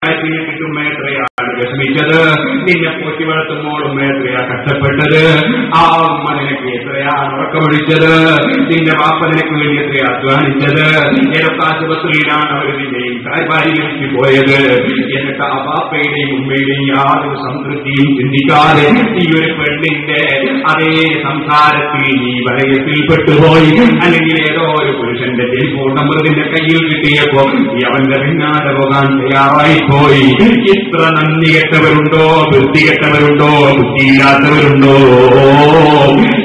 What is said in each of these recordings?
വയറ്റിലിട്ടിട്ട് ഉമ്മ എത്രയാണ് വിഷമിച്ചത്, നിന്നെ പോറ്റി വളർത്തുമ്പോൾ ഉമ്മ എത്രയാ കഷ്ടപ്പെട്ടത്, ആ ഉമ്മ നിനക്ക് എത്രയാണ് ഉറക്കമൊഴിച്ചത്, നിന്റെ വാപ്പ നിനക്ക് വേണ്ടി എത്രയാ അധ്വാനിച്ചത്, ഏതൊക്കെ ആശുപത്രിയിലാണ് അവർ നിന്നെയും പരിപാലിച്ചു പോയത്. എന്നിട്ട് ആ വാപ്പയുടെയും ഉമ്മയുടെയും യാതൊരു സംതൃപ്തിയും ചിന്തിക്കാതെ ഈ ഒരു പെണ്ണിന്റെ അതേ സംസാരത്തിൽ നീ വലയത്തിൽപ്പെട്ടുപോയി. അല്ലെങ്കിൽ ഏതോ ഒരു പുരുഷന്റെ ടെലിഫോൺ നമ്പർ നിന്റെ കയ്യിൽ കിട്ടിയപ്പോ നീ അവന്റെ പിന്നാലെ പോകാൻ തയ്യാറായിപ്പോയി. ഇത്ര നന്ദി കെട്ടവരുണ്ടോ, വൃത്തികെട്ടവരുണ്ടോ, ബുദ്ധിയില്ലാത്തവരുണ്ടോ?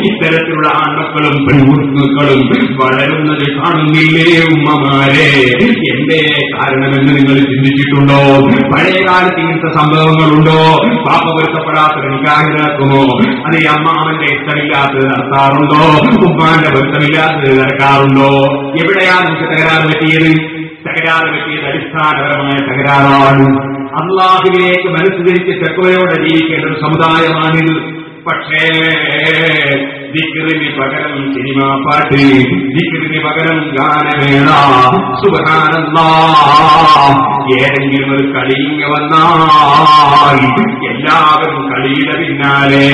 ഇത്തരത്തിലുള്ള ആൺമക്കളും പെൺകുട്ടികളും വളരുന്നത് കാണുന്നില്ലേ ഉമ്മമാരെ? എന്തേ കാരണമെന്ന് നിങ്ങൾ ചിന്തിച്ചിട്ടുണ്ടോ? പഴയ കാലത്ത് ഇങ്ങനത്തെ സംഭവങ്ങളുണ്ടോ? പാപ്പ പൊരുത്തപ്പെടാത്ത നിക്കാഹ് നടക്കുമോ? അത് അമ്മാവന്റെ ഇഷ്ടമില്ലാത്തത് നടത്താറുണ്ടോ? ഉമ്മാന്റെ പൊരുത്തമില്ലാത്തത് നടക്കാറുണ്ടോ? എവിടെയാ നമുക്ക് തകരാറ് പറ്റിയത്? തകരാറ് പറ്റിയത് അടിസ്ഥാനപരമായ തകരാറാണ്. അള്ളാഹുവിലേക്ക് മനസ്സ് തിരിച്ച് തെക്കുവയോടെ ജീവിക്കേണ്ട ഒരു സമുദായമാണിത്. പക്ഷേ ദിക്റിന് പകരം സിനിമാ പാട്ട്, ദിക്റിന് പകരം ഗാനമേള, സുബ്ഹാനല്ലാഹ്. ഏതെങ്കിലും ഒരു കളിയിങ്ങ വന്നാൽ എല്ലാവരും കളിയുടെ പിന്നാലെ.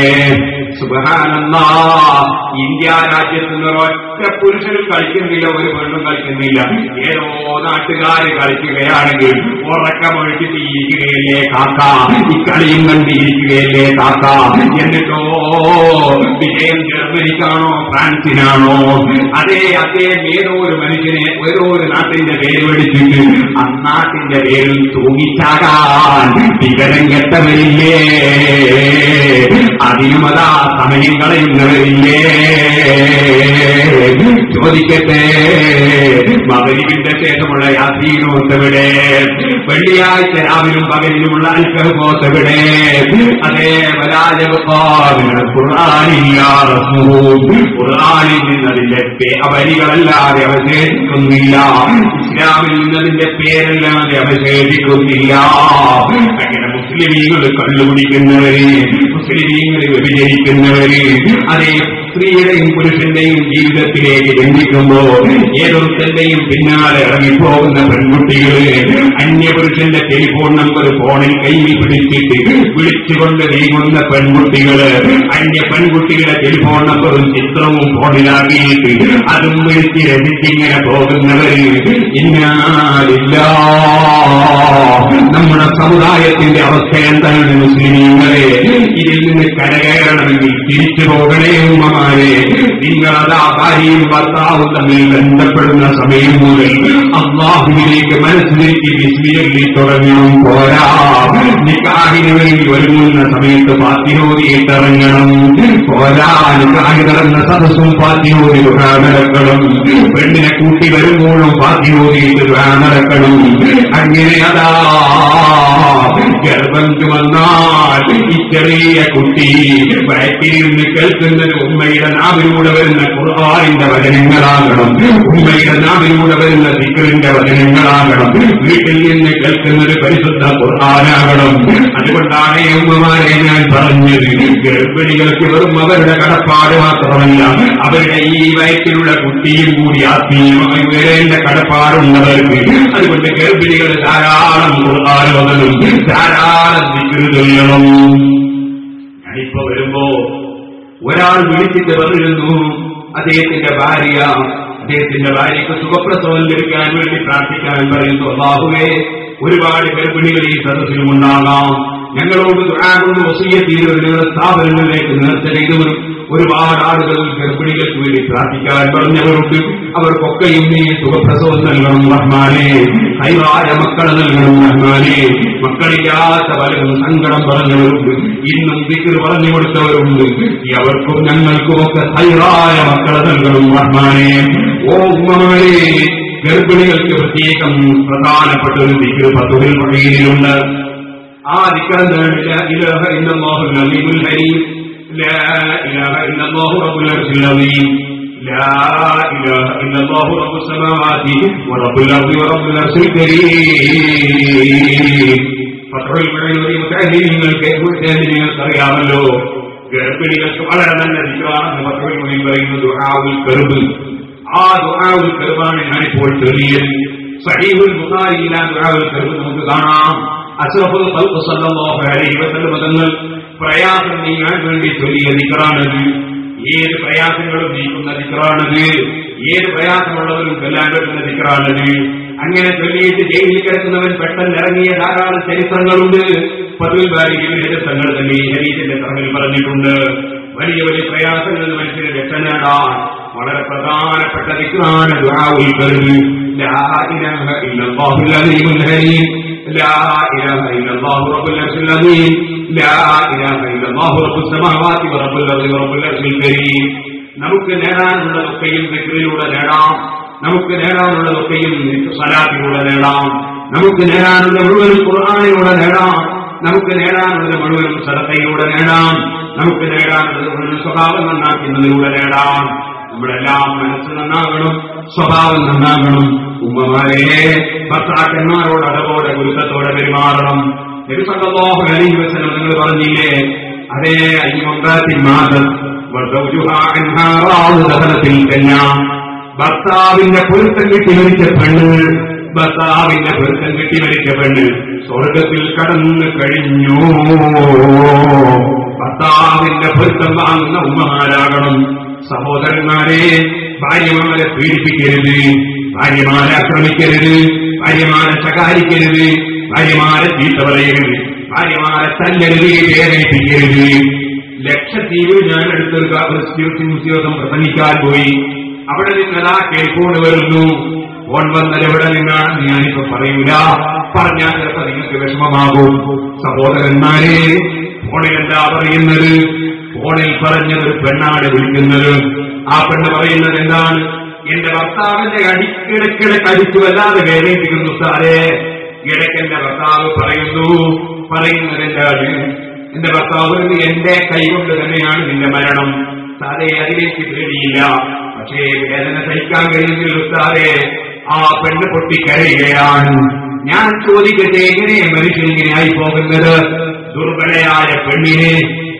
സുബ്ഹാനല്ലാഹ്. ഇന്ത്യ രാജ്യത്ത് നിന്നൊരൊറ്റ പുരുഷനും കളിക്കുന്നില്ല, ഒരു പെണ്ണും കളിക്കുന്നില്ല. ഏതോ നാട്ടുകാര് കളിക്കുകയാണെങ്കിൽ ഉറക്കമൊഴിച്ചിട്ട് ഇരിക്കുകയല്ലേ കാക്ക, ഇക്കളിയും കണ്ടിരിക്കുകയല്ലേ കാക്ക. എന്നിട്ടോ വിജയം ജർമ്മനിക്കാണോ ഫ്രാൻസിനാണോ? അതേ ഏതോ ഒരു മനുഷ്യനെ ഓരോ ഒരു നാട്ടിന്റെ പേര് മേടിച്ചിട്ട് ആ നാട്ടിന്റെ പേരിൽ തൂങ്ങിച്ചാകാൻ വിവരം കെട്ടവരില്ലേ? അതിനുമതാ സമയം കളയുന്നവരില്ലേ? ചോദിക്കട്ടെ, മഗ്‌രിബിന്റെ ശേഷമുള്ള യാസീനോത്തെവിടെ? വെള്ളിയാഴ്ച രാവിലും പകലിലുമുള്ള അൽക്കഹ്ബോത്തെവിടെ? അതേ ഖുർആനിൽ നിന്നതിന്റെ വരികളല്ലാതെ അവശേഷിക്കുന്നില്ല, ഇസ്ലാമിൽ നിന്നതിന്റെ പേരല്ലാതെ അവശേഷിക്കുന്നില്ല. അങ്ങനെ മുസ്ലിമീങ്ങൾ കള്ളുകുടിക്കുന്നവര്, മുസ്ലിമീങ്ങൾ വ്യഭിചരിക്കുന്നവര്, അതേ സ്ത്രീയുടെയും പുരുഷന്റെയും ജീവിതത്തിലേക്ക് ബന്ധിക്കുമ്പോ ഏതൊരുത്തന്റെയും പിന്നാലെ ഇറങ്ങിപ്പോകുന്ന പെൺകുട്ടികള്, അന്യപുരുഷന്റെ ടെലിഫോൺ നമ്പർ ഫോണിൽ കയ്യിൽ പിടിച്ചിട്ട് വിളിച്ചുകൊണ്ട് നീങ്ങുന്ന പെൺകുട്ടികള്, അന്യ പെൺകുട്ടികളുടെ ടെലിഫോൺ നമ്പറും ചിത്രവും ഫോണിലാക്കിയിട്ട് അതും വിളിച്ച് രസിച്ചിങ്ങനെ പോകുന്നവര്. നമ്മുടെ സമുദായത്തിന്റെ അവസ്ഥ എന്താണ് മുസ്ലിമീങ്ങളെ? ഇതിൽ നിന്ന് കരകയറണമെങ്കിൽ തിരിച്ചു പോകണേ ഉമ്മമാരെ. നിങ്ങളതാ ഭാര്യയും ഭർത്താവും തമ്മിൽ ബന്ധപ്പെടുന്ന സമയം മുതൽ അല്ലാഹുവിലേക്ക് മനസ്സിലേക്ക് വിസ്മയത്തിൽ തുടങ്ങണം. പോരാ, നിക്കാഹിന് വേണ്ടി ഒരുങ്ങുന്ന സമയത്ത് പാത്തിനോദിയിട്ടിറങ്ങണം. പോരാ, നിക്കാഹി നടന്ന സദസ്സും പാത്തിനോദി നടക്കണം. പെണ്ണിനെ കൂട്ടി വരുമ്പോഴും പാത്തിനോദിയിട്ട് നടക്കണം. അങ്ങനെ അതാ ഗർഭം വന്നാൽ ഈ ചെറിയ കുട്ടി വയറ്റിലിരുന്ന് കേൾക്കുന്നത് ഉമ്മയുടെ നാവിലൂടെ വരുന്ന ഖുർആനിന്റെ വചനങ്ങളാകണം, ഉമ്മയുടെ നാവിലൂടെ വരുന്ന ദിക്റിന്റെ വചനങ്ങളാകണം, വീട്ടിൽ നിന്ന് കേൾക്കുന്നത് പരിശുദ്ധ ഖുർആനാകണം. അതുകൊണ്ടാണ് ഉമ്മമാരെ ഞാൻ പറഞ്ഞത്, ഗർഭിണികൾക്ക് വെറും അവരുടെ കടപ്പാട് മാത്രമല്ല, അവരുടെ ഈ വയറ്റിലുള്ള കുട്ടിയും കൂടി ആത്മീയമായി വരേണ്ട കടപ്പാടുള്ളവർക്ക്. അതുകൊണ്ട് ഗർഭിണികൾ ധാരാളം ഖുർആൻ ഓതണം, ധാരാളം ദിക്ർ ചൊല്ലണം. ഞാനിപ്പോ വരുമ്പോ ഒരാൾ വിളിച്ചിട്ട് പറഞ്ഞിരുന്നു, അദ്ദേഹത്തിന്റെ ഭാര്യയ്ക്ക് സുഖപ്രസവം ലഭിക്കാൻ വേണ്ടി പ്രാർത്ഥിക്കാൻ പറയുന്നു. അല്ലാഹുവേ, ഒരുപാട് ഗർഭിണികൾ ഈ സദസ്സിലുമുണ്ടാകാം. ഞങ്ങളോട് ദുആ കൊണ്ട് വസിയ്യത്ത് ചെയ്തവരുടെ സ്ഥാപനങ്ങളിലേക്ക് നേർച്ച ചെയ്തവരും ഒരുപാട് ആളുകൾ ഗർഭിണികൾക്ക് വേണ്ടി പ്രാർത്ഥിക്കാൻ പറഞ്ഞവരുണ്ട്. അവർക്കൊക്കെയും നീ സുഖപ്രസവം നൽകണം റഹ്മാനേ, ഹൈറായ മക്കളെ നൽകണം റഹ്മാനേ. മക്കളില്ലാത്ത പലരും സങ്കടം പറഞ്ഞവരുണ്ട്, ഇന്നും ദിക്ർ പറഞ്ഞു കൊടുത്തവരുണ്ട്. അവർക്കും ഞങ്ങൾക്കുമൊക്കെ ഹൈറായ മക്കളെ നൽകണം റഹ്മാനേ. ഓ ഉമ്മമാരെ, ഗർഭിണികൾക്ക് പ്രത്യേകം പ്രധാനപ്പെട്ട ഒരു ദിക്ർ ഫത്ഹുൽ മുഈനിലുണ്ട്. ആ ദിക്ർ എന്താണ്? ലാ ഇലാഹ ഇല്ലല്ലാഹുൽ അലീമുൽ ഹലീം, ലാ ഇലാഹ ഇല്ലല്ലാഹു റബ്ബുൽ അർശിൽ അസീം, ലാ ഇലാഹ ഇല്ലല്ലാഹു റബ്ബുസ് സമാവാതി വറബ്ബുൽ അർദി വറബ്ബുൽ അർശിൽ കരീം. ഫത്ഹുൽ മുഈനിങ്ങൾക്ക് അറിയാമല്ലോ. ഗർഭിണികൾക്ക് വളരെ നല്ല ദിക്റാണ് ഫത്ഹുൽ മുഈൻ പറയുന്നത്, ദുആഉൽ കർബ്. ആ ദുആഉൽ കർബാണ് ഞാനിപ്പോൾ ചൊല്ലിയത്. സഹീഹുൽ ബുഖാരിയിലെ ദുആഉൽ കർബ് നമുക്ക് കാണാം. അഷ്റഫുൽ ഖൽഖ് സല്ലല്ലാഹു അലൈഹി വസല്ലം തങ്ങൾ പ്രയാസം നീങ്ങാൻ വേണ്ടി ചൊല്ലിയ ദിക്റാണത്. ഏത് പ്രയാസങ്ങളും നീക്കുന്ന ദിക്റാണത്. ഏത് പ്രയാസമുള്ളവരും ചൊല്ലാൻ പറ്റുന്ന ദിക്റാണത്. അങ്ങനെ ചൊല്ലിയിട്ട് ജയിലിൽ കിടക്കുന്നവൻ പെട്ടെന്ന് ഇറങ്ങിയ ധാരാളം ചരിത്രങ്ങളുണ്ട്. ഫതുൽ ബാരിയിൽ ചരിത്രങ്ങൾ തന്നെ ഈ ഹദീസിന്റെ തറവിൽ പറഞ്ഞിട്ടുണ്ട്. വലിയ വലിയ പ്രയാസങ്ങൾ മനുഷ്യന് രക്ഷ നേടാൻ വളരെ പ്രധാനപ്പെട്ട ദിക്റാണ് ദുആഉൽ ഖൽബ്. ലാ ഇലാഹ ഇല്ലല്ലാഹുൽ അലീമുൽ ഹലീം, ലാ ഇലാഹ ഇല്ലല്ലാഹു റബ്ബുൽ അർശിൽ അദീം, ലാ ഇലാഹ ഇല്ലല്ലാഹു റബ്ബുസ് സമാവാതി വറബ്ബുൽ അർളി വറബ്ബുൽ അർശിൽ കരീം. നമുക്ക് നേടാനുള്ളതൊക്കെയും ദിക്റിലൂടെ നേടാം. നമുക്ക് നേടാനുള്ളതൊക്കെയും സ്വലാത്തിലൂടെ നേടാം. നമുക്ക് നേടാനുള്ള മുഴുവനും ഖുർആനിലൂടെ നേടാം. നമുക്ക് നേടാനുള്ളത് മുഴുവനും സദഖയിലൂടെ നേടാം. നമുക്ക് നേടാനുള്ളത് മുഴുവൻ സ്വഭാവം നന്നാക്കുന്നതിലൂടെ നേടാം. നമ്മളെല്ലാം മനസ്സ് നന്നാകണം, സ്വഭാവം നന്നാകണം. ഉമ്മമാരെ, ഭർത്താക്കന്മാരോട് അതോടെ ഗുരുത്വത്തോടെ പെരുമാറണം. നബി സല്ലല്ലാഹു അലൈഹി വസല്ലം നിങ്ങൾ പറഞ്ഞില്ലേ, അതേ ഭർത്താവിന്റെ പൊരുത്തം കിട്ടി മരിച്ച പെണ്ണ്, ഭർത്താവിന്റെ പൊരുത്തം കിട്ടി മരിച്ച പെണ്ണ് സ്വർഗത്തിൽ കടന്നു കഴിഞ്ഞു. ഭർത്താവിന്റെ പൊരുത്തം വാങ്ങുന്ന ഉമ്മമാരാകണം. സഹോദരന്മാരെ, ഭാര്യമാരെ പീഡിപ്പിക്കരുത്, ഭാര്യമാരെ ആക്രമിക്കരുത്, ഭാര്യമാരെ ശകാരിക്കരുത്, ഭാര്യമാരെ ചീത്ത പറയരുത്, ഭാര്യമാരെ തല്ലരുത്, വേദനിപ്പിക്കരുത്. ലക്ഷദ്വീപിൽ ഞാൻ അടുത്തൊരു ഉദ്യോഗം പ്രസംഗിക്കാൻ പോയി. അവിടെ നിന്നതാ കേൾക്കൊണ്ട് വരുന്നു. ഫോൺ വന്നത് എവിടെ നിന്നാണെന്ന് ഞാനിപ്പോ പറയൂല, പറഞ്ഞാൽ ചിലപ്പോ നിങ്ങൾക്ക് വിഷമമാകും. സഹോദരന്മാരെ, ഫോണിൽ എന്താ പറയുന്നത്? ഫോണിൽ പറഞ്ഞത് ഒരു പെണ്ണാണ് വിളിക്കുന്നത്. ആ പെണ്ണ് പറയുന്നത് എന്താണ്? എന്റെ ഭർത്താവിന്റെ ഇടയ്ക്കിടയ്ക്ക് അടിച്ചു വല്ലാതെ വേദനിപ്പിക്കുന്നു സാറേ. ഇടയ്ക്ക് എന്റെ ഭർത്താവ് പറയുന്നത് എന്താണ്? എന്റെ ഭർത്താവ് എന്റെ കൈകൊണ്ട് തന്നെയാണ് നിന്റെ മരണം സാറേ. അതിലേക്ക് പേടിയില്ല, പക്ഷേ വേദന സഹിക്കാൻ കഴിയുന്നില്ല സാറേ. ആ പെണ്ണ് പൊട്ടിക്കരയുകയാണ്. ഞാൻ ചോദിക്കട്ടെ, എങ്ങനെ മനുഷ്യൻ ഇങ്ങനെയായി പോകുന്നത്? ദുർബലയായ പെണ്ണിനെ,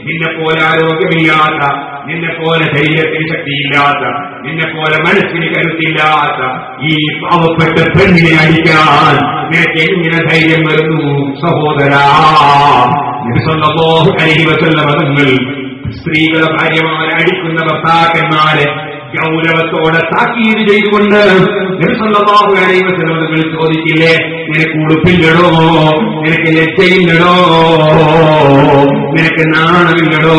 നിന്നെ പോലെ ആരോഗ്യമില്ലാത്ത, നിന്നെ പോലെ ശരീരത്തിന് ശക്തിയില്ലാത്ത, നിന്നെ പോലെ മനസ്സിന് കരുത്തില്ലാത്ത ഈ പാവപ്പെട്ട പെണ്ണിനെ അടിക്കാൻ നിനക്ക് എങ്ങനെ ധൈര്യം വരുന്നു സഹോദരാ? നബി സല്ലല്ലാഹു അലൈഹി വസല്ലം തങ്ങൾ സ്ത്രീകളെ ഭാര്യമാരെ അടിക്കുന്ന ഭർത്താക്കന്മാരെ ഗൗരവത്തോടെ താക്കീത് ചെയ്തുകൊണ്ട് നബി സല്ലല്ലാഹു അലൈഹി വസല്ലം തങ്ങൾ ചോദിച്ചില്ലേ, നിനക്ക് ഉടുപ്പില്ലടോ, നിനക്ക് ലജ്ജയില്ലടോ, നിനക്ക് നാണമില്ലടോ?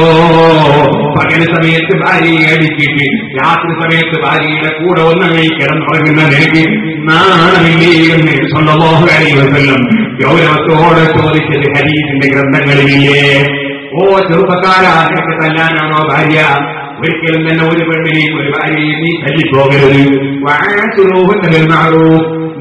പകൽ സമയത്ത് ഭാര്യയെ അടിച്ചിട്ട് രാത്രി സമയത്ത് ഭാര്യയുടെ കൂടെ ഒന്നങ്ങി കിടന്നുറങ്ങുന്ന നിനക്ക് നാണമില്ലേ എന്ന് സല്ലല്ലാഹു അലൈഹി വസല്ലം ഗൗരവത്തോടെ ചോദിച്ചത് ഹദീസിന്റെ ഗ്രന്ഥങ്ങളിലില്ലേ? ഓ ചെറുപ്പക്കാരാ, നിനക്ക് തല്ലാനാണോ ഭാര്യ? ഒരിക്കലും തന്നെ ഒരു പെണ്ണിനെയും ഒരു ഭാര്യയെയും നീ തല്ലിപ്പോകരുത്.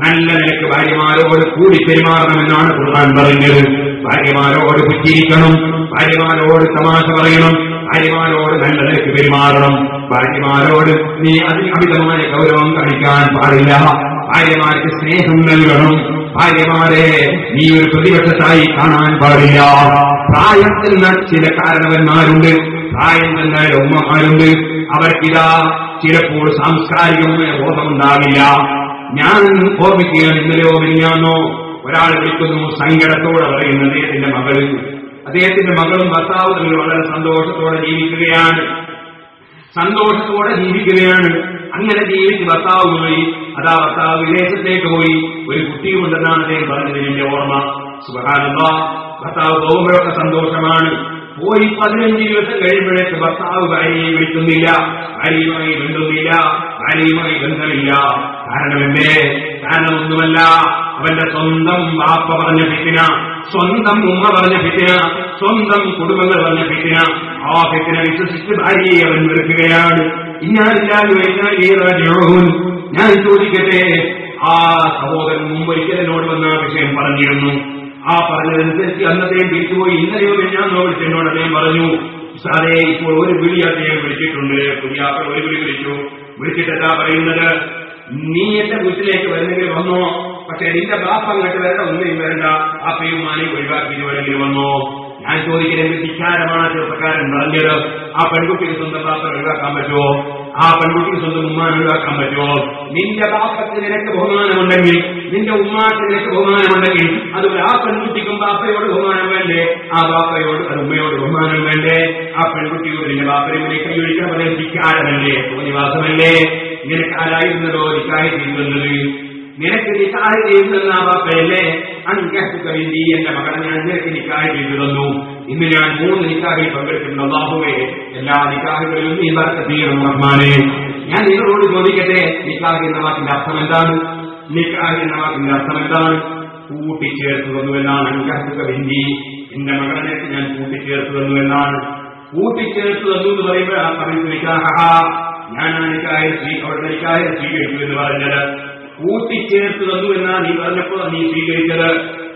നല്ല നിലക്ക് ഭാര്യമാരോട് കൂടി പെരുമാറണമെന്നാണ് ഖുർആൻ പറഞ്ഞത്. ഭാര്യമാരോട് പുറ്റിയിരിക്കണം, ഭാര്യമാരോട് തമാശ പറയണം, ഭാര്യമാരോട് നല്ല നിലക്ക് പെരുമാറണം. ഭാര്യമാരോട് നീ അമിതമായ ഗൗരവം കാണിക്കാൻ പാടില്ല. ഭാര്യമാർക്ക് സ്നേഹം നൽകണം. ഭാര്യമാരെ നീ ഒരു പ്രതിപക്ഷത്തായി കാണാൻ പാടില്ല. പ്രായത്തിൽ ചില കാരണവന്മാരുണ്ട്, പ്രായം തന്നെ ഉമ്മമാരുണ്ട്. അവർക്കിതാ ചിലപ്പോൾ സാംസ്കാരികമായ ബോധമുണ്ടാവില്ല. ഞാൻ ഓർമ്മിക്കുകയാണ്, ഇന്നലെയോ മിനിഞ്ഞാന്നോ ഒരാൾ വിളിക്കുന്നു, സങ്കടത്തോടെ പറയുന്ന അദ്ദേഹത്തിന്റെ മകളും ഭർത്താവും തമ്മിൽ വളരെ സന്തോഷത്തോടെ ജീവിക്കുകയാണ്. അങ്ങനെ ജീവിച്ച് ഭർത്താവ് പോയി. അതാ ഭർത്താവ് വിദേശത്തേക്ക് പോയി. ഒരു കുട്ടിയുമുണ്ടെന്നാണ് അദ്ദേഹം പറഞ്ഞത് എന്റെ ഓർമ്മ. സുബ്ഹാനല്ലാഹ്, ഭർത്താവ് പോകുമ്പോഴൊക്കെ സന്തോഷമാണ്. പോയി 15 ദിവസം കഴിയുമ്പോഴേക്ക് ഭർത്താവ് ഭാര്യയെ വിളിക്കുന്നില്ല, ഭാര്യയുമായി ബന്ധമില്ല, ഭാര്യയുമായി ബന്ധമില്ല. കാരണം എന്തേ? കാരണം ഒന്നുമല്ല, അവന്റെ സ്വന്തം ബാപ്പ പറഞ്ഞ ഫിത്ന, സ്വന്തം ഉമ്മ പറഞ്ഞ ഫിത്ന, സ്വന്തം കുടുംബങ്ങൾ പറഞ്ഞ ഫിത്ന. ആ ഫിത്ന വിശ്വസിച്ച് ഭാര്യയെ അവൻ വെറുക്കുകയാണ്. ഞാൻ ചോദിക്കട്ടെ, ആ സഹോദരൻ മുമ്പ് ഒരിക്കലെന്നോട് വന്ന വിഷയം പറഞ്ഞിരുന്നു. ആ പറഞ്ഞതനുസരിച്ച് അന്നദ്ദേഹം തിരിച്ചുപോയി. ഇന്നലെയോ ഞാൻ വിളിച്ച് എന്നോട് അദ്ദേഹം പറഞ്ഞു, സാറേ ഇപ്പോൾ ഒരു വിളി അദ്ദേഹം വിളിച്ചിട്ടുണ്ട്. പുതിയാക്കൾ ഒരു വിളി വിളിച്ചിട്ടെന്താ പറയുന്നത്? നീ എന്റെ വീട്ടിലേക്ക് വരുന്നെങ്കിൽ വന്നോ, പക്ഷെ നിന്റെ ബാപ്പ അങ്ങോട്ട് വരണ്ട, ഒന്നും വരണ്ട, ബാപ്പയും മാനെയും ഒഴിവാക്കി വേണമെങ്കിൽ വന്നോ. ഞാൻ ചോദിക്കുന്നത്, എന്ത് ധിക്കാരമാണ് ചെറുപ്പക്കാരൻ പറഞ്ഞത്? ആ പെൺകുട്ടിക്ക് സ്വന്തം ബാപ്പ ഒഴിവാക്കാൻ പറ്റുമോ? ആ പെൺകുട്ടിക്ക് സ്വന്തം ഉമ്മാനെ ഒഴിവാക്കാൻ പറ്റുമോ? നിന്റെ ബാപ്പക്ക് നിനക്ക് ബഹുമാനമുണ്ടെങ്കിൽ, നിന്റെ ഉമ്മാക്ക് നിനക്ക് ബഹുമാനമുണ്ടെങ്കിൽ, അതുപോലെ ആ പെൺകുട്ടിക്കും ബാപ്പയോട് ബഹുമാനം വേണ്ടേ? ആ ബാപ്പയോട് അത് ഉമ്മയോട് ബഹുമാനം വേണ്ടേ? ആ പെൺകുട്ടിയോട് നിന്റെ ബാപ്പയെ കൈയൊഴിക്കണം, പറയാൻ ധിക്കാരമല്ലേ, തോന്നിവാസമല്ലേ? നിനക്ക് ആരായിരുന്നതോ നിക്കാഹ് ചെയ്യുന്നത്? നിനക്ക് നിക്കാഹ് ചെയ്യുന്ന ആ ബാപ്പയല്ലേ? അൻകഹ്തുകബിന്തി, എന്റെ മകളെ ഞാൻ നിനക്ക് നിക്കാഹ് ചെയ്തു തന്നു. ഇന്ന് ഞാൻ 3 നിക്കാഹിൽ പങ്കെടുക്കുന്ന അല്ലാഹുവേ, എല്ലാ നിക്കാഹുകളിലും നീ ബർക്കത്ത് ചെയ്യണം റഹ്മാനേ. ഞാൻ നിങ്ങളോട് ചോദിക്കട്ടെ, നിക്കാഹ് എന്ന വാക്കിന്റെ അർത്ഥം എന്താണ്? നിക്കാഹ് എന്ന വാക്കിന്റെ അർത്ഥം എന്താണ്? കൂട്ടിച്ചേർത്തു തന്നു എന്നാണ്. അൻകഹ്തുകബിന്തി, എന്റെ മകളെ നിനക്ക് ഞാൻ കൂട്ടിച്ചേർത്തു തന്നു എന്നാണ്. കൂട്ടിച്ചേർത്തു തന്നു എന്ന് പറയുമ്പോൾ ആ പറയുന്നത് നിക്കാഹ, ഞാൻ ആ നിക്കാഹിൽ അവരുടെ നിക്കാഹിൽ സ്വീകരിച്ചു എന്ന് പറഞ്ഞത്. കൂട്ടിച്ചേർത്തു തന്നു എന്നാണ് നീ പറഞ്ഞപ്പോ നീ സ്വീകരിച്ചത്.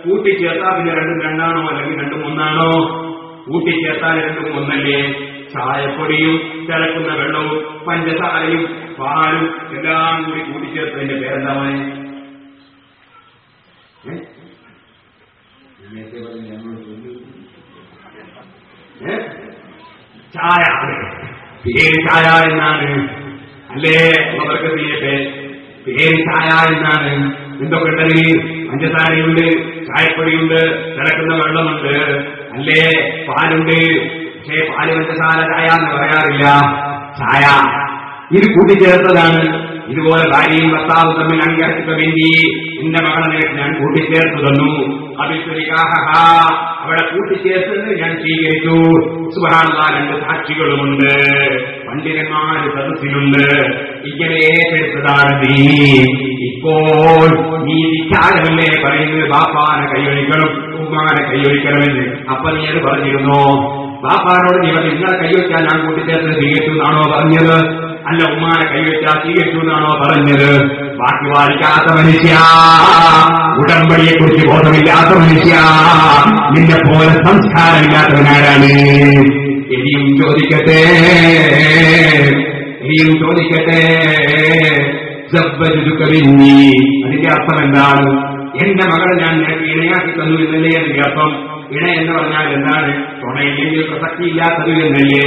കൂട്ടിച്ചേർത്താ പിന്നെ 2 2 അല്ലെങ്കിൽ 2 1 കൂട്ടിച്ചേർത്താൽ 2 1 ചായപ്പൊടിയും തിളക്കുന്ന വെള്ളവും പഞ്ചസാരയും പാലും എല്ലാം കൂടി കൂട്ടിച്ചേർത്തതിന്റെ പേരെന്താവാൻ? ചായ. പേര് ചായ എന്നാണ് അല്ലേ? അവർക്ക് ചെയ്യട്ടെ, പേര് ചായ എന്നാണ്. എന്തൊക്കെ ഉണ്ടെങ്കിൽ പഞ്ചസാരയുണ്ട്, ചായപ്പൊടിയുണ്ട്, തിളക്കുന്ന വെള്ളമുണ്ട്, അല്ലേ? പാലുണ്ട്. പക്ഷേ പാല് പഞ്ചസാര ചായ എന്ന് പറയാറില്ല, ചായ. ഇത് കൂട്ടിച്ചേർത്തതാണ്. ഇതുപോലെ ഭാര്യയും ഭർത്താവും തമ്മിൽ അംഗീകരിക്കുക വേണ്ടി എന്റെ മകളെ ഞാൻ കൂട്ടിച്ചേർത്തു തന്നു. അവിടെ കൂട്ടിച്ചേർത്തത് ഞാൻ സ്വീകരിച്ചു. സുബ്ഹാനല്ലാഹ്, 2 സാക്ഷികളുമുണ്ട്, പണ്ഡിതന്മാര് സദസ്സിലുണ്ട്. ഇങ്ങനെ ഏറ്റെടുത്തതാണ് നീ. ഇപ്പോൾ നീ ധിക്കാരമല്ലേ പറയുന്നത്? ബാപ്പാനെ കൈയൊഴിക്കണം, ഉമ്മാനെ കൈയൊഴിക്കണമെന്ന്. അപ്പൊ നീ അത് പറഞ്ഞിരുന്നോ? ബാപ്പാനോട് നീ നിങ്ങളെ കൈവയ്ക്കാൻ ഞാൻ കൂട്ടിച്ചേർത്ത് സ്വീകരിച്ചു എന്നാണോ പറഞ്ഞത്? അല്ല, ഉമ്മാനെ കൈവയ്ക്കാൻ സ്വീകരിച്ചു എന്നാണോ പറഞ്ഞത്? ബാക്കി വായിക്കാത്ത മനുഷ്യ, ഉടമ്പടിയെ കുറിച്ച് ബോധമില്ലാത്ത മനുഷ്യ, നിന്നെ പോലെ സംസ്കാരമില്ലാത്തവനാരാണ്? ഇനിയും ചോദിക്കട്ടെ, അതിന്റെ അർത്ഥം എന്താണ്? എന്റെ മകളെ ഞാൻ നിനക്ക് ഇണയാക്കി തന്നു എന്നല്ലേ അതിന്റെ അർത്ഥം? ഇണ എന്ന് പറഞ്ഞാൽ എന്താണ്? തുണയില്ലെങ്കിൽ പ്രസക്തിയില്ലാത്തത് എന്നല്ലേ?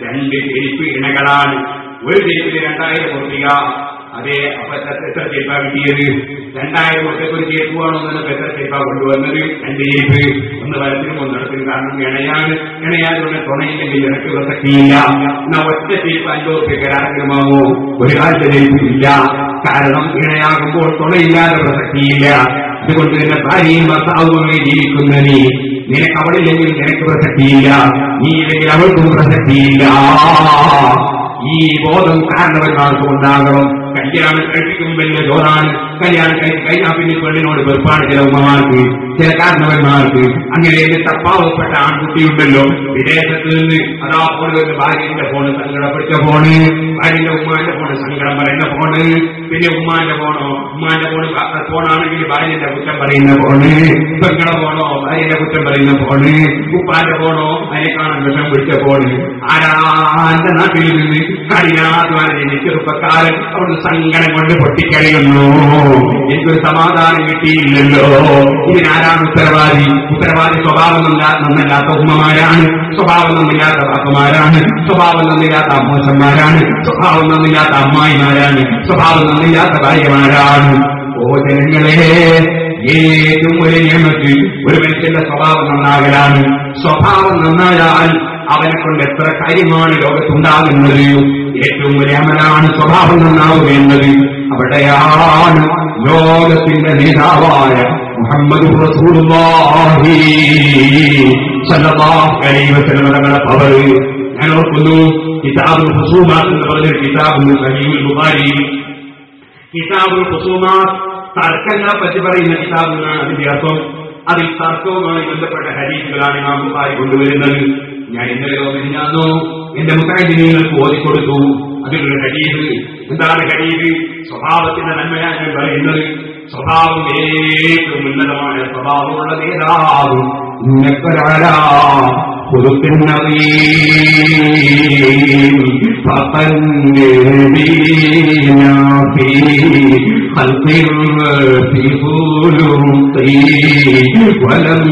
2 ചെരുപ്പ് ഇണകളാണ്. ഒരു ചെരുപ്പിന് 2000 രൂപ. അതെ, അപ്പൊ എത്ര ചെരുപ്പാ കിട്ടിയത്? 2000 രൂപയ്ക്ക് ഒരു ചെരുപ്പ് വേണമെന്നൊക്കെ എത്ര ചെരുപ്പാ കൊണ്ടുവന്നത്? 2 ചെരുപ്പ്. ഒന്ന് വലത്തിനും ഒന്നിടത്തിനും. കാരണം ഇണയാതുകൊണ്ട് തുണയില്ലെങ്കിൽ നിനക്ക് പ്രസക്തിയില്ല. എന്നാ ഒറ്റ ചെരുപ്പ് 5 രൂപയ്ക്ക് ആരെങ്കിലും വാങ്ങോ? ഒരു കാലത്തെ ചെരുപ്പില്ല. കാരണം ഇണയാകുമ്പോൾ തുണയില്ലാതെ പ്രസക്തിയില്ല. അതുകൊണ്ട് തന്നെ ഭാര്യയും ഭർത്താവുമായി ജീവിക്കുന്ന നീ, നിനക്ക് അവളില്ലെങ്കിൽ നിനക്ക് പ്രസക്തിയില്ല, നീ ഇല്ലെങ്കിൽ അവൾക്കും പ്രസക്തിയില്ല. ഈ ബോധം കാരണവന്മാർക്കും ഉണ്ടാകണം. കല്യാണം കഴിപ്പിക്കും വലിയ ജോറാണ്. കല്യാണം കഴിഞ്ഞാൽ പിന്നെ പെണ്ണിനോട് വെറുപ്പാണ് ചില ഉമ്മമാർക്ക്, ചില കാരണവന്മാർക്ക്. അങ്ങനെ തപ്പാവപ്പെട്ട ആൺകുട്ടിയുണ്ടല്ലോ വിദേശത്ത് നിന്ന്, അതാ ഫോണ് വരുന്ന ഭാര്യന്റെ ഫോണ് സങ്കടപ്പെട്ട ഫോണ്, ഭാര്യന്റെ ഉമ്മാന്റെ ഫോണ് സങ്കടം പറയുന്ന ഫോണ്, പിന്നെ ഉമ്മാന്റെ ഫോണാണെങ്കിൽ ഭാര്യന്റെ കുറ്റം പറയുന്ന ഫോണ്, പെങ്ങളുടെ ഫോണോ ഭാര്യന്റെ കുറ്റം പറയുന്ന ഫോണ്, ഉപ്പാന്റെ ഫോണോ അതിനെ കാണാൻ വിഷം പിടിച്ച ഫോണ്. ആരാന്റെ നാട്ടിൽ നിന്ന് കഠിനാധ്വാനം ചെറുപ്പക്കാരൻ അവിടുന്ന് സങ്കടം കൊണ്ട് പൊട്ടിക്കഴിയുന്നു. എനിക്കൊരു സമാധാനം കിട്ടിയില്ലല്ലോ. ഇതിനാരാണ് ഉത്തരവാദി? സ്വഭാവം നന്നല്ലാത്ത ഉമ്മമാരാണ്, സ്വഭാവം നന്നില്ലാത്ത ബാപ്പമാരാണ്, സ്വഭാവം നന്നില്ലാത്ത അമ്മൂസന്മാരാണ്, സ്വഭാവം നന്നില്ലാത്ത അമ്മായിമാരാണ്, സ്വഭാവം നന്നില്ലാത്ത ഭാര്യമാരാണ്. ഓ ജനങ്ങളെ, ഏറ്റവും വലിയ നിയമത്തിൽ ഒരു മനുഷ്യന്റെ സ്വഭാവം നന്നാകലാണ്. സ്വഭാവം നന്നായാൽ അവനെ കൊണ്ട് എത്ര കാര്യമാണ് ലോകത്തുണ്ടാകുന്നത്. ഏറ്റവും വലിയ അമലാണ് സ്വഭാവം നന്നാവുകയെന്നത്. അവിടെയാണ് ലോകത്തിന്റെ നേതാവായ മുഹമ്മദ് റസൂലുള്ളാഹി സ്വല്ലല്ലാഹു അലൈഹി വസല്ലം തങ്ങളുടെ പവർ. ഞാൻ ഓർക്കുന്നു, കിതാബുൽ ഖുസൂമാത്ത് എന്ന് പറഞ്ഞൊരു കിതാബുണ്ട് സഹീഹുൽ ബുഖാരി. കിതാബുൽ ഖുസൂമാത്ത് തർക്കങ്ങളെ പറ്റി പറയുന്ന കിതാബെന്നാണ് അതിന്റെ അർത്ഥം. അതിൽ തർക്കവുമായി ബന്ധപ്പെട്ട ഹദീസുകളാണ് ഇമാം ബുഖാരി കൊണ്ടുവരുന്നത്. ഞാൻ ഇന്നലെയോ മിനിഞ്ഞാന്നോ എന്റെ മുത്തഅദ്ദിനീങ്ങൾക്ക് ഓതിക്കൊടുത്തു. അതിലൊരു ഹദീസ്. എന്താണ് ഹദീസ്? സ്വഭാവത്തിന്റെ നന്മയാണ് ഞാൻ പറയുന്നത്. സ്വഭാവം ഏറ്റവും ഉന്നതമായ സ്വഭാവമുള്ള നേതാവ് ولم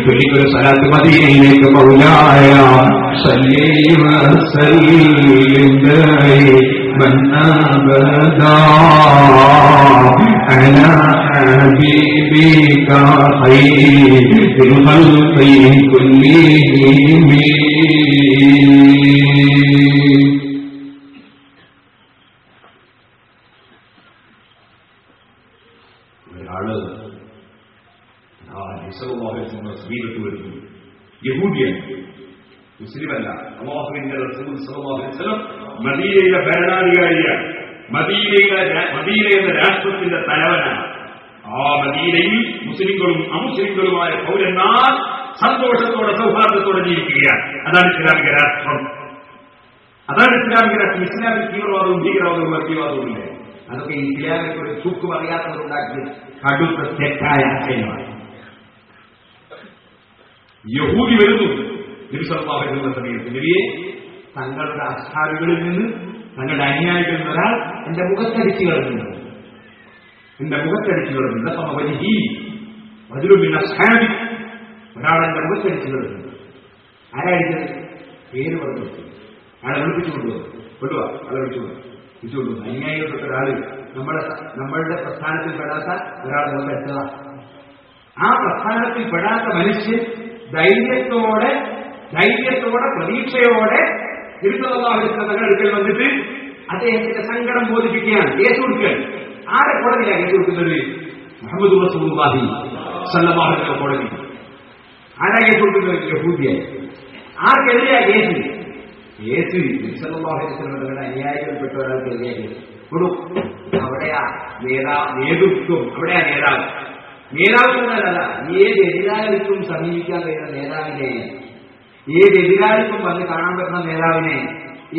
ഒരിക്കൽ സലാത്ത് മദീനയിലേക്ക് മൗലായ സല്ലി വസല്ലിം ദൈമൻ അബദാ അലാ ഹബീബിക ഖൈറുൽ ഖൽഖി കുല്ലിഹിം. സമീപത്ത് വരുന്നു. യഹൂദിയൻ, മുസ്ലിമല്ല. അല്ലാഹുവിന്റെ റസൂൽ സല്ലല്ലാഹു അലൈഹി വസല്ലം മദീനയിലെ ഭരണാധികാരിയാണ്. മദീന എന്ന രാഷ്ട്രത്തിന്റെ തലവനാണ്. ആ മദീനയിൽ മുസ്ലിങ്ങളും അമുസ്ലിങ്ങളുമായ പൗരന്മാർ സന്തോഷത്തോടെ സൗഹാർദ്ദത്തോടെ ജീവിക്കുകയാണ്. അതാണ് ഇസ്ലാമിക രാഷ്ട്രം. അതാണ് ഇസ്ലാമിക രാഷ്ട്രം. ഇസ്ലാമിൽ തീവ്രവാദവും ഭീകരവാദവും വർഗീയവാദവും ഇല്ലേ? അതൊക്കെ ഇസ്ലാമിനെ കുറിച്ച് ചുക്കും അറിയാത്തവരുണ്ടാക്കിയ കടുത്ത തെറ്റായ ആശയമാണ്. യഹൂദി വരുന്നു നബി സല്ലല്ലാഹു അലൈഹി വസല്ലം സമീപത്ത്. നബിയെ, തങ്ങളുടെ അസ്ഹാബികളിൽ നിന്ന്, തങ്ങളുടെ അനുയായികളിൽ നിന്ന് ഒരാൾ എന്റെ മുഖത്തടിച്ചു കളഞ്ഞു. ഒരാൾ എന്റെ മുഖത്തടിച്ചു കളഞ്ഞു. ആരായിരിക്കും? പേര് പറഞ്ഞു. അയാളെ വിളിപ്പിച്ചു കൊണ്ടുപോവാ. ആളെ വിളിച്ചുകൊണ്ടു. അനുയായികൾപ്പെട്ട ഒരാള് നമ്മളുടെ പ്രസ്ഥാനത്തിൽ പെടാത്ത ഒരാൾ മുഖത്തടിച്ചതാ. ആ പ്രസ്ഥാനത്തിൽ പെടാത്ത മനുഷ്യൻ ധൈര്യത്തോടെ പ്രതീക്ഷയോടെ നബി സല്ലല്ലാഹു അലൈഹി വസല്ലം അടുക്കൽ വന്നിട്ട് അദ്ദേഹത്തിന്റെ സങ്കടം ബോധിപ്പിക്കുകയാണ്. കേസ് കൊടുക്കുക. ആരെ കോടതിയിലാണ് കേസ് കൊടുക്കുന്നത്? മുഹമ്മദ് റസൂലുള്ളാഹി സ്വല്ലല്ലാഹു അലൈഹി വസല്ലം കോടതി. ആരാ കേസ് കൊടുക്കുന്നത്? യഹൂദിയായി. ആർക്കെതിരെയാ കേസ്? നബി സല്ലല്ലാഹു അലൈഹി വസല്ലം തങ്ങളുടെ അനുയായികൾപ്പെട്ട ഒരാൾക്കെതിരെയാ കേസ് കൊടുക്കും. അവിടെയാ നേതൃത്വം, അവിടെയാ നേതാവ്. നേതാവ് എന്നല്ല, ഏത് എതിരാളിക്കും സമീപിക്കാൻ കഴിയുന്ന നേതാവിനെ, ഏത് എതിരാളിക്കും വന്ന് കാണാൻ പറ്റുന്ന നേതാവിനെ,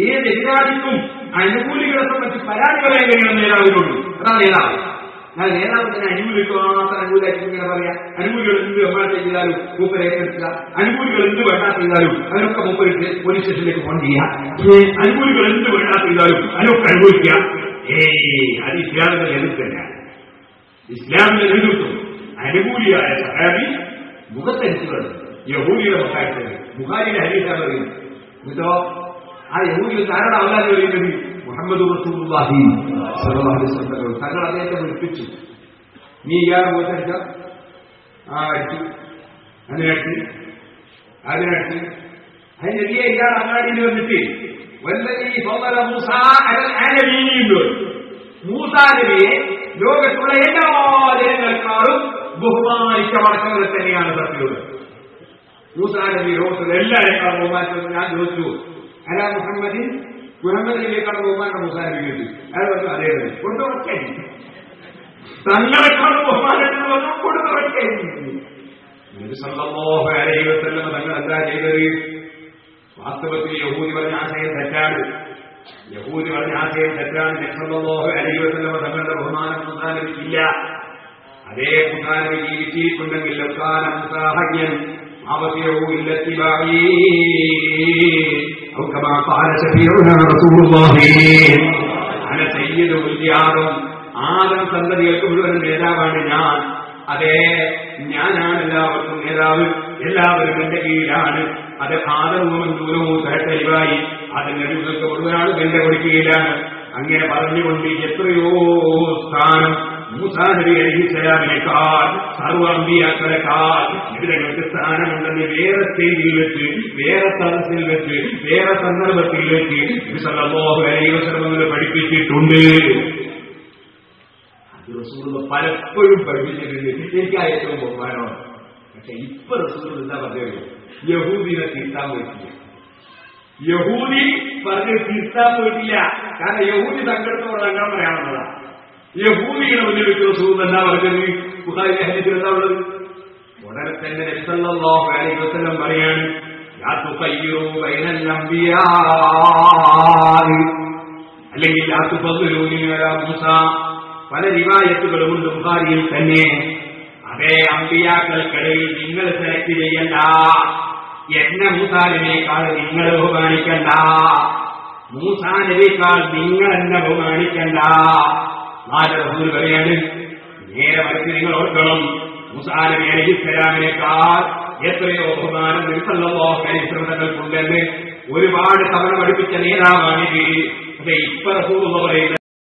ഏത് എതിരാളിക്കും അനുകൂലികളെ സംബന്ധിച്ച് പരാതി പറയാൻ കഴിയുന്ന നേതാവിനോട്. അതാണ് നേതാവ്. ഞാൻ നേതാവിനെ അനുകൂലിക്കുക മാത്രം അനുകൂലമായിട്ട് ഇങ്ങനെ പറയാം. അനുകൂലികൾ എന്ത് വേണ്ടാത്ത ചെയ്താലും മൂപ്പരെ ഏറ്റെടുക്കുക, അനുകൂലികൾ എന്ത് വേണ്ടാത്ത ചെയ്താലും അതിനൊക്കെ മൂപ്പരിട്ട് പോലീസ് സ്റ്റേഷനിലേക്ക് ഫോൺ ചെയ്യുക, അനുകൂലികൾ എന്ത് വേണ്ടാത്ത ചെയ്താലും അതിനൊക്കെ അനുഭവിക്കുക. അത് ഇസ്ലാമിന്റെ നേതൃത്വമല്ല. ഇസ്ലാമിന്റെ നേതൃത്വം അനുകൂലിയായ സഹാബി മുഖത്തരിച്ചുകൾ യഹൂദിയുടെ മക്കാഴ്ചകൾ. ബുഖാരിയുടെ ഹദീസാണ് പറയുന്നത്. എന്നിട്ടോ ആ യഹൂദികൾ ആരാണ് അവലാദി പറയുന്നത്? മുഹമ്മദ് റസൂലുള്ളാഹി സ്വല്ലല്ലാഹു അലൈഹി വസല്ലം. തങ്ങൾ അദ്ദേഹത്തെ വിളിപ്പിച്ചു. നീ ഇയാളെ മുഖത്തടിച്ച? അടിച്ചു. അതിനടിച്ച് അതിനെതിരെ ഇയാൾ അങ്ങാടിയിൽ വന്നിട്ട് വല്ലതീ ഫളല മൂസാ അലൽ ആലമീൻ, മൂസാ നബിയെ ലോകത്തുള്ള എല്ലാ ജനങ്ങൾക്കാളും ബഹുമാനിച്ച വണക്കങ്ങൾ തന്നെയാണ് സത്യമുള്ളത്. മൂസാ നബി ലോകത്തുള്ള എല്ലാവരെക്കാളും ബഹുമാനിച്ചത്. ഞാൻ ചോദിച്ചു, അല മുഹമ്മദ് നബിയേക്കാളും ബഹുമാനം മൂസാ നബി ചോദിച്ചു. അയാൾ പറഞ്ഞു അതേ കൊണ്ടുവരട്ടെ, തങ്ങളെക്കാളും ബഹുമാനത്തിന് വന്നു കൊണ്ടുവരട്ടെ. നബി സല്ലല്ലാഹു അലൈഹി വസല്ലം തങ്ങൾ എന്താ ചെയ്തത്? വാസ്തവത്തിൽ യഹൂദി പറഞ്ഞ ആശയം തെറ്റാണ്. നബി സല്ലല്ലാഹു അലൈഹി വസല്ലം തങ്ങളുടെ ബഹുമാനം മൂസാ നബിക്കില്ല. അതേ മൂസാ നബി ജീവിച്ചിട്ടുണ്ടെങ്കിൽ ലൗകാന മൂസാ ഹയ്യൻ അവതിയഹു ഇല്ലത്തിബാഇ ഔ കമാ ഖാല ശഫീഉനാ റസൂലുള്ളാഹി അന സയ്യിദുൽ ആദം. ആദം സന്തതികൾക്ക് മുഴുവൻ നേതാവാണ് ഞാൻ. അതെ, ഞാനാണ് എല്ലാവർക്കും നേതാവ്. എല്ലാവരും എന്റെ കീഴിലാണ്. അത് ആദരവും ദൂരവും സഹചരിവായി അതിന്റെ നിങ്ങൾക്ക് മുഴുവനാളും എന്റെ കൊടുക്കുകയിലാണ്. അങ്ങനെ പറഞ്ഞുകൊണ്ട് എത്രയോ സ്ഥാനം മൂസാ നബി അലൈഹിസ്സലാമിനേക്കാൾ സർവ്വ അമ്പിയാക്കളെക്കാൾ ഇവരങ്ങൾക്ക് സ്ഥാനമുണ്ടെന്ന് വേറെ സ്റ്റേജിൽ വെച്ച്, വേറെ സദസ്സിൽ വെച്ച്, വേറെ സന്ദർഭത്തിൽ വെച്ച് നബി സല്ലല്ലാഹു അലൈഹി വസല്ലം പഠിപ്പിച്ചിട്ടുണ്ട്. അത് റസൂൽ പലപ്പോഴും പഠിപ്പിച്ചിട്ടുണ്ട്. എനിക്ക് ഏറ്റവും ബഹുമാനമാണ്. പക്ഷെ ഇപ്പൊ റസൂൽ എന്താ പറഞ്ഞത്? യഹൂദിനെ തിരുത്താൻ പോയിട്ടില്ല. യഹൂദി പറഞ്ഞ് തിരുത്താൻ പോയിട്ടില്ല. കാരണം യഹൂദി സങ്കടത്തോടെ അങ്ങനെ പറയാനുള്ളതാണ്. യഹൂദിയുടെ മുന്നിൽ വെച്ച് റസൂൽ എന്താ പറഞ്ഞത്? ബുഖാരിയിലെ ഹദീസിൽ എന്താ ഉള്ളത്? ഉടനെ തന്നെ നബി സല്ലല്ലാഹു അലൈഹി വസല്ലം പറയാണ്, ലാ തുഖയ്യിറൂ ബൈനൽ അംബിയാ, അല്ലെങ്കിൽ ലാ തുഫദ്ദിലൂനി അലാ മൂസാ. പല റിവായത്തുകളുമുണ്ട് ബുഖാരിയിൽ തന്നെ. അതേ, അമ്പിയാക്കൾക്കിടയിൽ നിങ്ങൾ സെലക്ട് ചെയ്യണ്ട. എന്നെ മൂസാ നബിയേക്കാൾ നിങ്ങൾ ബഹുമാനിക്കണ്ട. മൂസാ നബിയേക്കാൾ നിങ്ങൾ എന്നെ ബഹുമാനിക്കണ്ട. റസൂൽ പറയാണ്, നേരെ മറിച്ച് നിങ്ങൾ ഓർക്കണം, മൂസാ നബി അലൈഹിസ്സലാമിനേക്കാൾ എത്രയോ ബഹുമാനം നബി സല്ലല്ലാഹു അലൈഹി വസല്ലം തങ്ങൾക്കുണ്ടെന്ന് ഒരുപാട് തവണ പഠിപ്പിച്ച നേതാവാണിത്. പക്ഷേ ഇപ്പൊ റസൂലുള്ളാഹി പറയുന്ന